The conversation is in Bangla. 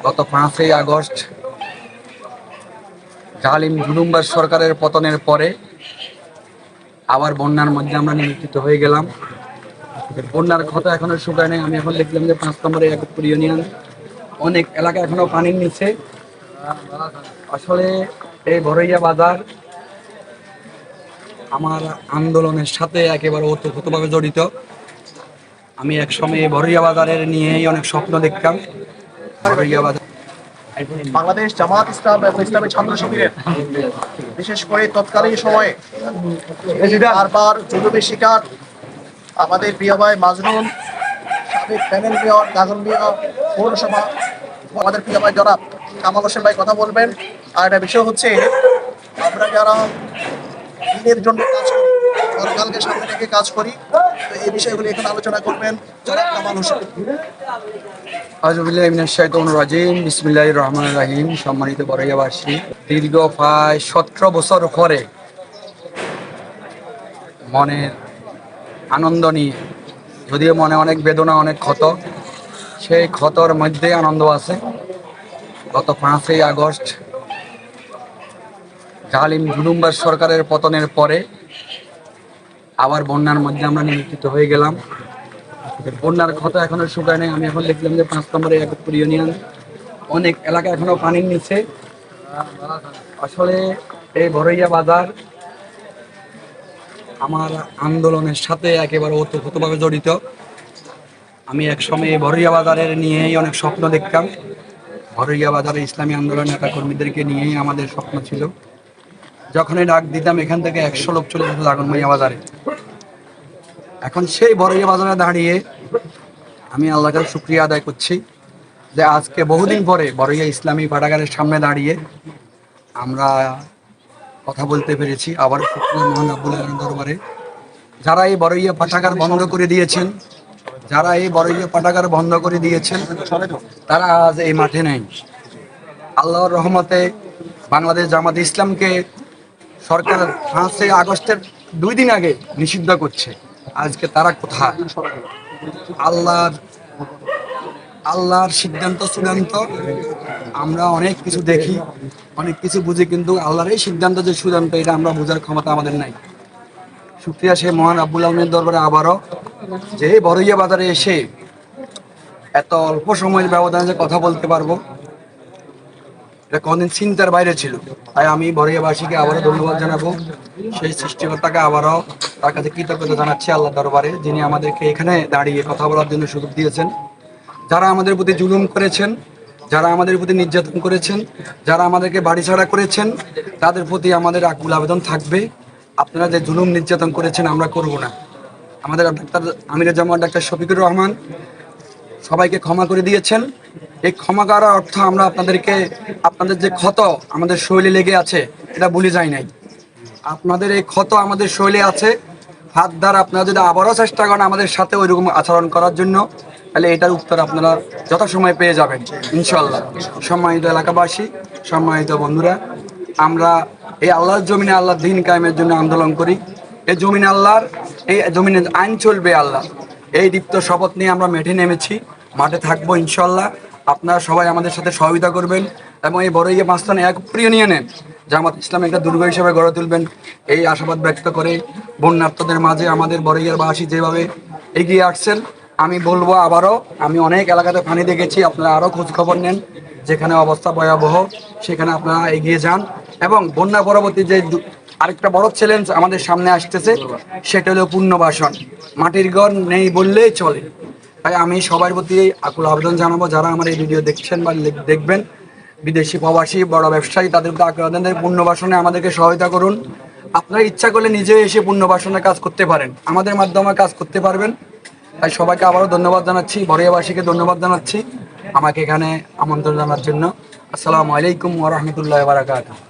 গত 5ই আগস্ট জালিম জুলুমবাজ সরকারের পতনের পরে আবার বন্যার মধ্যে আমরা নিমজ্জিত হয়ে গেলাম। বন্যার ক্ষত এখনো শুকায় নাই। আমি এখন দেখলাম যে 5 নম্বরে একপুর ইউনিয়ন অনেক এলাকা এখনো পানির নিচে। আসলে এই বড়ইয়া বাজার আমার আন্দোলনের সাথে একেবারে ওতপ্রোতভাবে জড়িত। আমি এক সময় বড়ইয়া বাজারের নিয়েই অনেক স্বপ্ন দেখতাম। বড়ইয়া বাজার বাংলাদেশ জামাত ইসলাম এবং ইসলামী ছাত্র শিবিরের বিশেষ করে তৎকালীন সময়ে বারবার জুলুমের শিকার আমাদের প্রিয় ভাই মাজনুন, সাবেক প্যানেল মেয়র নাগরমিয়া পৌরসভা, আমাদের প্রিয় ভাই জনাব কামাল হোসেন ভাই কথা বলবেন। আর একটা বিষয় হচ্ছে, আমরা যারা দিনের জন্য কাজ করি, সরকারকে সামনে রেখে কাজ করি, তো এই বিষয়গুলি এখানে আলোচনা করবেন জনাব কামাল হোসেন। আউযুবিল্লাহি মিনাশ শাইতানির রাজিম। বিসমিল্লাহির রহমানির রহিম। সম্মানিত বড়ইয়াবাসী, দীর্ঘ প্রায় 17 বছর পরে মনের আনন্দ নিয়ে, যদিও মনে অনেক বেদনা, অনেক ক্ষত, সেই ক্ষতর মধ্যে আনন্দ আছে। গত 5ই আগস্ট জালিম জুলুমবাজ সরকারের পতনের পরে আবার বন্যার মধ্যে আমরা নিমজ্জিত হয়ে গেলাম। বন্যার ক্ষত এখনো শুকায় নাই। আমি এখন দেখলাম যে 5 নম্বরে একপুর ইউনিয়ন অনেক এলাকা এখনো পানির নিচে। আসলে এই বড়ইয়া বাজার আমার আন্দোলনের সাথে একেবারে ওতপ্রোতভাবে জড়িত। আমি এক সময় বড়ইয়া বাজারের নিয়েই অনেক স্বপ্ন দেখতাম। বড়ইয়া বাজারে ইসলামী আন্দোলন নেতা কর্মীদেরকে নিয়েই আমাদের স্বপ্ন ছিল। যখনই ডাক দিতাম এখান থেকে 100 লোক চলে যেত লাগানমাইয়া বাজারে। এখন সেই বড়ইয়া বাজারে দাঁড়িয়ে আমি আল্লাহর কাছে শুকরিয়া আদায় করছি যে আজকে বহুদিন পরে বড়ইয়া ইসলামী পাঠাগারের সামনে দাঁড়িয়ে আমরা কথা বলতে পেরেছি। আবার শুকরিয়া মহান রব্বুল আলামিনের দরবারে। যারা এই বড়ইয়া পাঠাগার বন্ধ করে দিয়েছেন, যারা এই বড়ইয়া পাঠাগার বন্ধ করে দিয়েছেন, তারা আজ এই মাঠে নেই। আল্লাহর রহমতে বাংলাদেশ জামাত ইসলামকে সরকার 5ই আগস্টের 2 দিন আগে নিষিদ্ধ করছে। আজকে তারা কোথায়? আল্লাহর সিদ্ধান্ত চূড়ান্ত। আমরা অনেক কিছু দেখি, অনেক কিছু বুঝি, কিন্তু আল্লাহর এই সিদ্ধান্ত যে চূড়ান্ত, এটা আমরা বোঝার ক্ষমতা আমাদের নাই। শুকরিয়া সে মহান রব্বুল আলামিনের দরবারে আবারও, যে বড়ইয়া বাজারে এসে এত অল্প সময়ের ব্যবধানে যে কথা বলতে পারবো, এটা কোনদিন চিন্তার বাইরে ছিল। তাই আমি বড়ইয়াবাসীকে আবারও ধন্যবাদ জানাবো। সেই সৃষ্টিকর্তাকে আবারও তার কাছে কৃতজ্ঞতা জানাচ্ছি আল্লাহ দরবারে, যিনি আমাদেরকে এখানে দাঁড়িয়ে কথা বলার জন্য সুযোগ দিয়েছেন। যারা আমাদের প্রতি জুলুম করেছেন, যারা আমাদের প্রতি নির্যাতন করেছেন, যারা আমাদেরকে বাড়ি ছাড়া করেছেন, তাদের প্রতি আমাদের আকুল আবেদন থাকবে, আপনারা যে জুলুম নির্যাতন করেছেন আমরা করব না। আমাদের ডাক্তার আমিরে জামাত ডাক্তার শফিকুর রহমান সবাইকে ক্ষমা করে দিয়েছেন। এই ক্ষমা করার অর্থ আমরা আপনাদের যে ক্ষত আমাদের শরীরে লেগে আছে এটা ভুলে যাই নাই। আপনাদের এই ক্ষত আমাদের শরীরে আছে। হাত দ্বারা আপনারা যদি আবারও চেষ্টা করেন আমাদের সাথে ওইরকম আচরণ করার জন্য, তাহলে এটার উত্তর আপনারা যথাসময়ে পেয়ে যাবেন ইনশাল্লাহ। সম্মানিত এলাকাবাসী, সম্মানিত বন্ধুরা, আমরা এই আল্লাহর জমিনে আল্লাহর দ্বীন কায়েমের জন্য আন্দোলন করি। এই জমিনে আল্লাহর, এই জমিনে আইন চলবে আল্লাহ, এই দীপ্ত শপথ নিয়ে আমরা মাঠে নেমেছি। মাঠে থাকবো ইনশাল্লাহ। আপনারা সবাই আমাদের সাথে সহযোগিতা করবেন এবং এই বড়ইয়া মাস্তানে এক প্রিয় জামাত ইসলাম একটা দুর্গ হিসেবে গড়ে তুলবেন, এই আশাবাদ ব্যক্ত করে বন্যার্থদের মাঝে আমাদের বড়ইয়ারবাসী যেভাবে এগিয়ে আসছেন, আমি বলবো আবারও, আমি অনেক এলাকাতে পানি দেখেছি, আপনারা আরও খোঁজ খবর নেন। যেখানে অবস্থা ভয়াবহ সেখানে আপনারা এগিয়ে যান। এবং বন্যা পরবর্তী যে আরেকটা বড় চ্যালেঞ্জ আমাদের সামনে আসতেছে, সেটা হলো পুনর্বাসন। মাটির ঘর নেই বললেই চলে। তাই আমি সবার প্রতি আকুল আবেদন জানাবো, যারা আমার এই ভিডিও দেখছেন বা দেখবেন, বিদেশি প্রবাসী বড় ব্যবসায়ী, তাদের প্রতি আকুল আবেদন, পুনর্বাসনে আমাদেরকে সহায়তা করুন। আপনারা ইচ্ছা করলে নিজে এসে পুনর্বাসনের কাজ করতে পারেন, আমাদের মাধ্যমে কাজ করতে পারবেন। তাই সবাইকে আবারও ধন্যবাদ জানাচ্ছি, বড়ইয়াবাসীকে ধন্যবাদ জানাচ্ছি আমাকে এখানে আমন্ত্রণ জানার জন্য। আসসালামু আলাইকুম ওয়া রাহমাতুল্লাহি ওয়া বারাকাতুহু।